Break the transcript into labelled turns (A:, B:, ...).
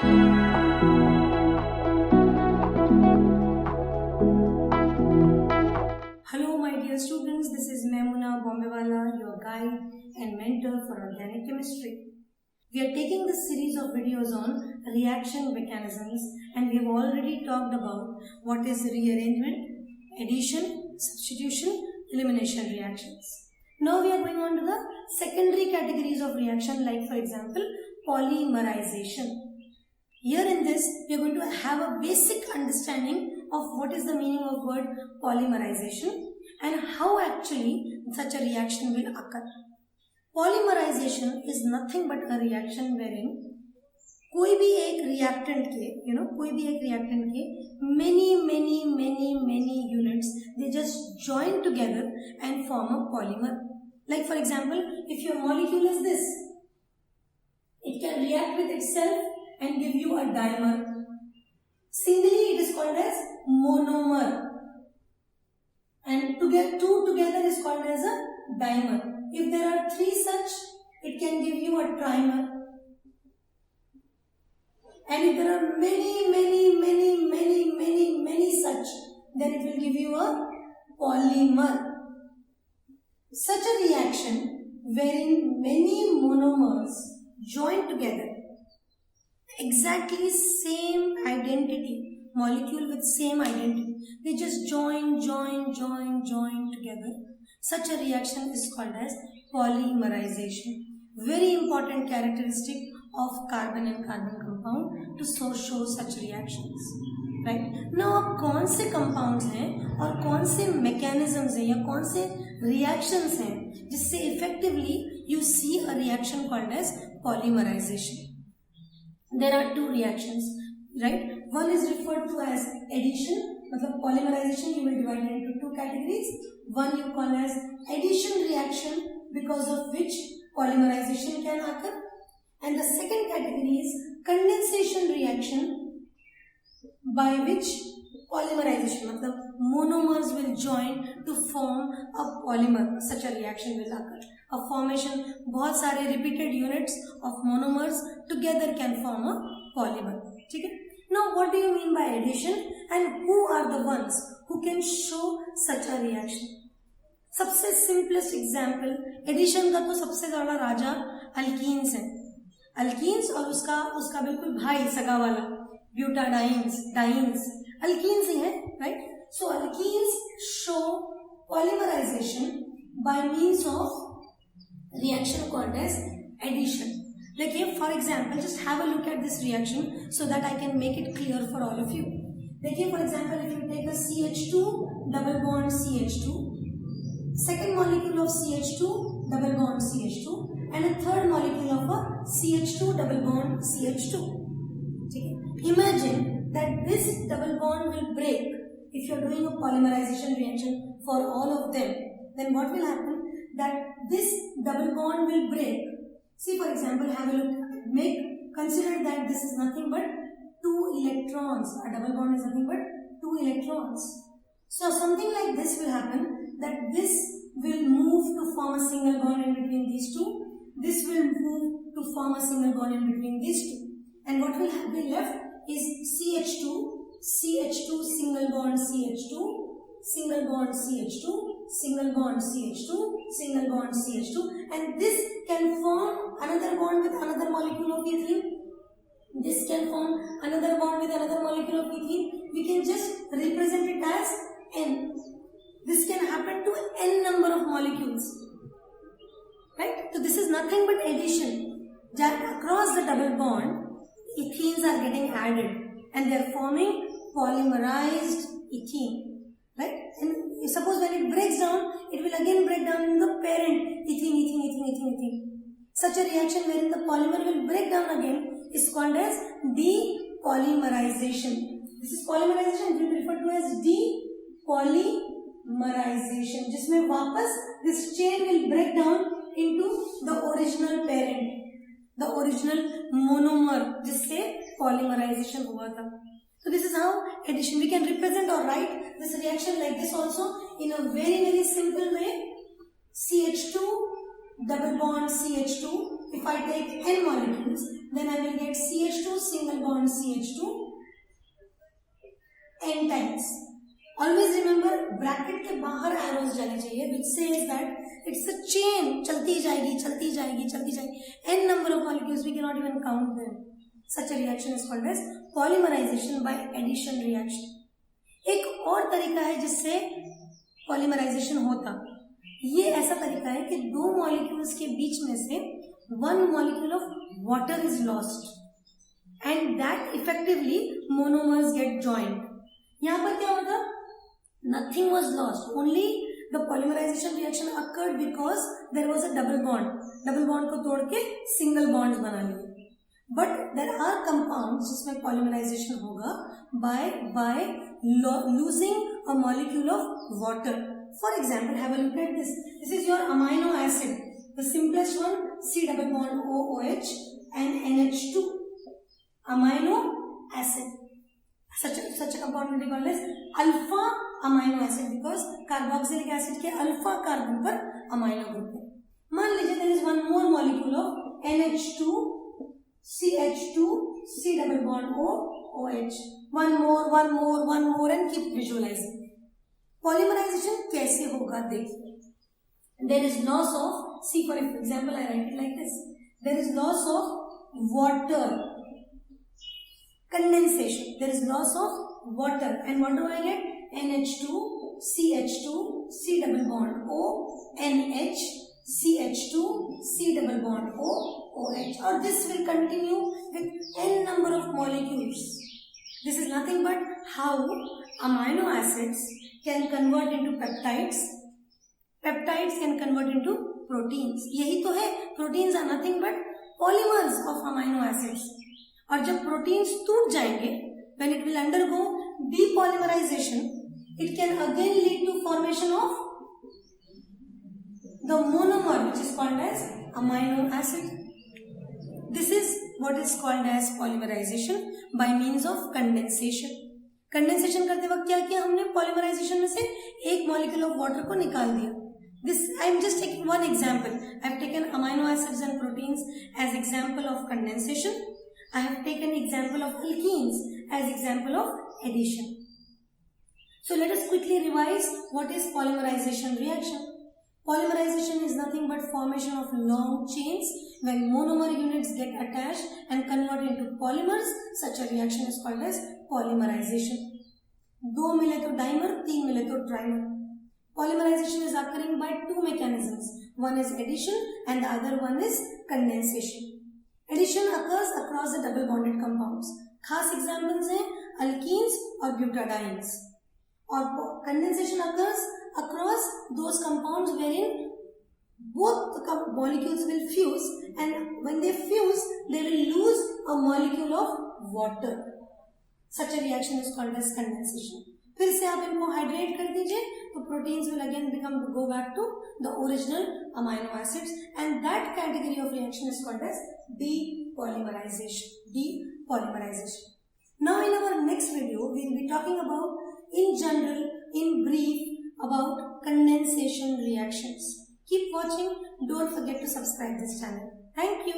A: Hello my dear students, this is Maimuna Bombewala, your guide and mentor for organic chemistry. We are taking this series of videos on reaction mechanisms, and we have already talked about what is rearrangement, addition, substitution, elimination reactions. Now we are going on to the secondary categories of reaction, like for example polymerization. Here in this we are going to have a basic understanding of what is the meaning of word polymerization and how actually such a reaction will occur. Polymerization is nothing but a reaction wherein कोई भी एक reactant के many units, they just join together and form a polymer. Like for example, if your molecule is this, it can react with itself and give you a dimer. Singly it is called as monomer, and two together is called as a dimer. If there are three such, it can give you a trimer. And if there are many such, then it will give you a polymer. Such a reaction wherein many monomers join together, exactly same identity, molecule with same identity, they just join together. Such a reaction is called as polymerization. Very important characteristic of carbon and carbon compound to show such reactions. Right? Now कौन से compounds हैं और कौन से mechanisms हैं या कौन से reactions हैं जिससे effectively you see a reaction called as polymerization. There are two reactions, right? One is referred to as addition. मतलब polymerization you will divide it into two categories. One you call as addition reaction, because of which polymerization can occur, and the second category is condensation reaction, by which polymerization, मतलब monomers will join to form a polymer. Such a reaction will occur. A formation, बहुत सारे repeated units of monomers together can form a polymer. ठीक है? Now what do you mean by addition and who are the ones who can show such a reaction? सबसे simplest example addition का तो सबसे ज़्यादा राजा alkenes हैं. Alkenes और उसका बिल्कुल भाई सगा वाला butadienes, dienes, alkenes ही हैं, right? So alkenes show polymerization by means of reaction called as addition. देखिए for example, just have a look at this reaction so that I can make it clear for all of you. देखिए for example, if you take a CH2 double bond CH2, second molecule of CH2 double bond CH2, and a third molecule of a CH2 double bond CH2. Imagine that this double bond will break if you are doing a polymerization reaction for all of them. Then what will happen? That this double bond will break. See for example, have a look. Consider that this is nothing but two electrons. A double bond is nothing but two electrons. So something like this will happen, that this will move to form a single bond in between these two. This will move to form a single bond in between these two. And what will be left is CH2 single bond CH2, single bond CH2, single bond CH2, single bond CH2, and this can form another bond with another molecule of ethene. This can form another bond with another molecule of ethene. We can just represent it as N. This can happen to N number of molecules, right? So this is nothing but addition. Across the double bond, ethenes are getting added and they are forming polymerized ethene, right? And suppose when it breaks down, it will again break down in the parent ethene. Such a reaction wherein the polymer will break down again is called as depolymerization. This is polymerization, we refer to as depolymerization, जिसमें वापस this chain will break down into the original parent, the original monomer जिससे polymerization हुआ था. So this is how addition, we can represent or write this reaction like this also in a very simple way. CH2 double bond CH2. If I take n molecules, then I will get CH2 single bond CH2 n times. Always remember bracket के बाहर arrows जाने चाहिए which says that it's a chain, चलती जाएगी चलती जाएगी चलती जाएगी, n number of molecules, we cannot even count them. Such a reaction is called as polymerization by addition reaction. एक और तरीका है जिससे पॉलीमराइजेशन होता, ये ऐसा तरीका है कि दो मॉलिक्यूल्स के बीच में से one molecule of water is lost and that effectively monomers get joined. यहाँ पर क्या होता, nothing was lost, only the polymerization reaction occurred because there was a double bond. Double bond को तोड़ के single bonds बना लिए. But there are compounds जिसमें polymerization होगा by losing a molecule of water. For example, have a look at this. This is your amino acid, the simplest one, C double bond OOH and NH2. Amino acid. Such a compound will be called as alpha amino acid because carboxylic acid के alpha carbon पर amino group है. मान लीजिए there is one more molecule of NH2 CH2 C double bond OH. One more and keep visualizing. Polymerization कैसे होगा देखिए. There is loss of, see for example I write it like this. There is loss of water. Condensation. There is loss of water and what do I get? NH2 CH2 C double bond O NH CH2 C double bond O OH, or this will continue with n number of molecules. This is nothing but how amino acids can convert into peptides. Peptides can convert into proteins. यही तो है, proteins are nothing but polymers of amino acids. और जब proteins टूट जाएंगे, when it will undergo depolymerization, it can again lead to formation of the monomer which is called as amino acid. This is what is called as polymerization by means of condensation. Condensation करते वक्त क्या किया हमने, polymerization में से एक molecule of water को निकाल दिया. This I am just taking one example. I have taken amino acids and proteins as example of condensation. I have taken example of alkenes as example of addition. So let us quickly revise what is polymerization reaction. Polymerization is nothing but formation of long chains when monomer units get attached and converted into polymers. Such a reaction is called as polymerization. दो मिले तो dimer, तीन मिले तो trimer. Polymerization is occurring by two mechanisms. One is addition and the other one is condensation. Addition occurs across the double bonded compounds. खास examples हैं alkenes और butadienes. और condensation occurs across those compounds wherein both the molecules will fuse, and when they fuse, they will lose a molecule of water. Such a reaction is called as condensation. फिर से आप इनको hydrate कर दीजिए तो proteins will again go back to the original amino acids, and that category of reaction is called as depolymerization. Now in our next video we will be talking about in general, in brief, about condensation reactions. Keep watching. Don't forget to subscribe this channel. Thank you.